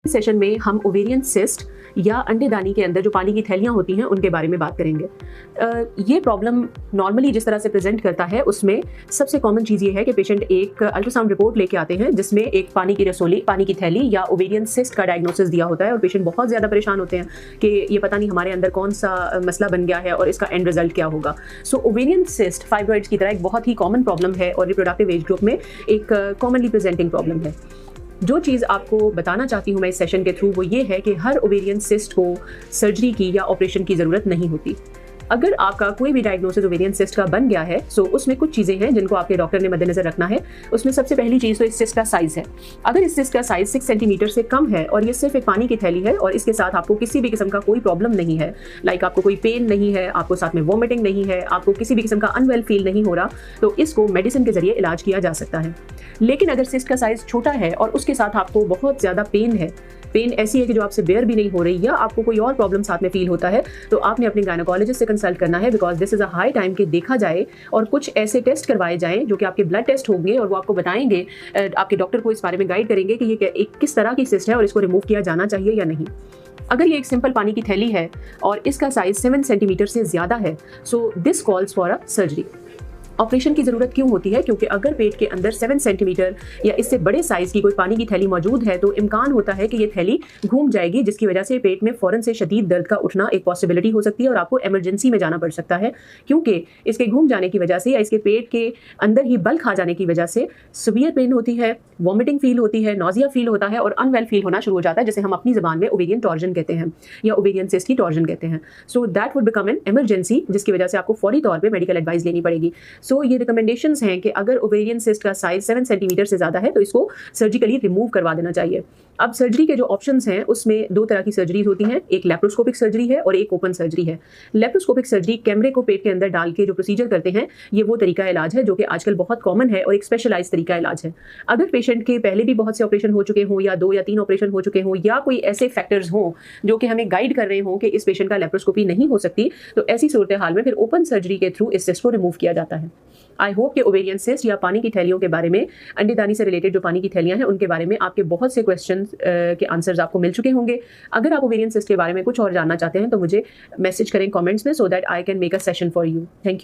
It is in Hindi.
सेशन में हम ओवेरियन सिस्ट या अंडेदानी के अंदर जो पानी की थैलियाँ होती हैं उनके बारे में बात करेंगे। ये प्रॉब्लम नॉर्मली जिस तरह से प्रेजेंट करता है उसमें सबसे कॉमन चीज़ ये है कि पेशेंट एक अल्ट्रासाउंड रिपोर्ट लेके आते हैं जिसमें एक पानी की रसोली, पानी की थैली या ओवेरियन सिस्ट का डायग्नोसिस दिया होता है और पेशेंट बहुत ज़्यादा परेशान होते हैं कि ये पता नहीं हमारे अंदर कौन सा मसला बन गया है और इसका एंड रिजल्ट क्या होगा। सो ओवेरियन सिस्ट फाइब्रॉइड्स की तरह एक बहुत ही कॉमन प्रॉब्लम है और रिप्रोडक्टिव एज ग्रुप में एक कॉमनली प्रेजेंटिंग प्रॉब्लम है। जो चीज़ आपको बताना चाहती हूँ मैं इस सेशन के थ्रू वो ये है कि हर ओवेरियन सिस्ट को सर्जरी की या ऑपरेशन की ज़रूरत नहीं होती। अगर आपका कोई भी डायग्नोसिस ओवेरियन सिस्ट का बन गया है सो उसमें कुछ चीज़ें हैं जिनको आपके डॉक्टर ने मद्देनजर रखना है। उसमें सबसे पहली चीज़ तो इस सिस्ट का साइज़ है। अगर इस सिस्ट का साइज़ 6 सेंटीमीटर से कम है और ये सिर्फ एक पानी की थैली है और इसके साथ आपको किसी भी किस्म का कोई प्रॉब्लम नहीं है, लाइक आपको कोई पेन नहीं है, आपको साथ में वॉमिटिंग नहीं है, आपको किसी भी किस्म का अनवेल फील नहीं हो रहा, तो इसको मेडिसिन के जरिए इलाज किया जा सकता है। लेकिन अगर सिस्ट का साइज़ छोटा है और उसके साथ आपको बहुत ज़्यादा पेन है, पेन ऐसी है कि जो आपसे बेयर भी नहीं हो रही या आपको कोई और प्रॉब्लम साथ में फील होता है, तो आपने अपने गायनेकोलॉजिस्ट से कंसल्ट करना है because this is a high time कि देखा जाए और कुछ ऐसे टेस्ट करवाए जाएं जो कि आपके ब्लड टेस्ट होंगे और वो आपको बताएंगे, आपके डॉक्टर को इस बारे में गाइड करेंगे कि ये एक किस तरह की सिस्ट है और इसको रिमूव किया जाना चाहिए या नहीं। अगर ये एक सिंपल पानी की थैली है और इसका साइज़ 7 सेंटीमीटर से ज़्यादा है so this calls for a surgery. Operation की ज़रूरत क्यों होती है? क्योंकि अगर पेट के अंदर 7 सेंटीमीटर या इससे बड़े साइज़ की कोई पानी की थैली मौजूद है तो इम्कान होता है कि ये थैली घूम जाएगी, जिसकी वजह से पेट में फ़ौरन से शदीद दर्द का उठना एक पॉसिबिलिटी हो सकती है और आपको इमरजेंसी में जाना पड़ सकता है, क्योंकि इसके घूम जाने की वजह से या इसके पेट के अंदर ही बल खा जाने की वजह से सीवियर पेन होती है, वॉमिटिंग फील होती है, नोजिया फील होता है और अनवेल फील होना शुरू हो जाता है, जिसे हम अपनी ज़बान में ओवेरियन टॉर्जन कहते हैं या ओवेरियन सिस्ट की टॉर्जन कहते हैं। So that would become an emergency, जिसकी वजह से आपको फौरी तौर पर मेडिकल एडवाइस लेनी पड़ेगी। सो ये रिकमेंडेशन हैं कि अगर ओवेरियन सिस्ट का साइज 7 सेंटीमीटर से ज़्यादा है तो इसको सर्जिकली रिमूव करवा देना चाहिए। अब सर्जरी के जो ऑप्शंस हैं उसमें दो तरह की सर्जरीज होती हैं, एक लेप्रोस्कोपिक सर्जरी है और एक ओपन सर्जरी है। लेप्रोस्कोपिक सर्जरी कैमरे को पेट के अंदर डाल के जो प्रोसीजर करते हैं ये वो तरीका इलाज है जो कि आजकल बहुत कॉमन है और एक स्पेशलाइज तरीका इलाज है। अगर पेशेंट के पहले भी बहुत से ऑपरेशन हो चुके हों या 2 या 3 ऑपरेशन हो चुके हों या कोई ऐसे फैक्टर्स हों जो कि हमें गाइड कर रहे हों कि इस पेशेंट का लेप्रोस्कोपी नहीं हो सकती, तो ऐसी सूरत हाल में फिर ओपन सर्जरी के थ्रू इस सिस्ट को रिमूव किया जाता है। आई होप कि ओवेरियन सिस्ट या पानी की थैलियों के बारे में, अंडेदानी से रिलेटेड जो पानी की थैलियां हैं उनके बारे में आपके बहुत से क्वेश्चन के आंसर्स आपको मिल चुके होंगे। अगर आप ओवेरियन सिस्ट के बारे में कुछ और जानना चाहते हैं तो मुझे मैसेज करें कमेंट्स में, so that I can make a session for you. Thank you.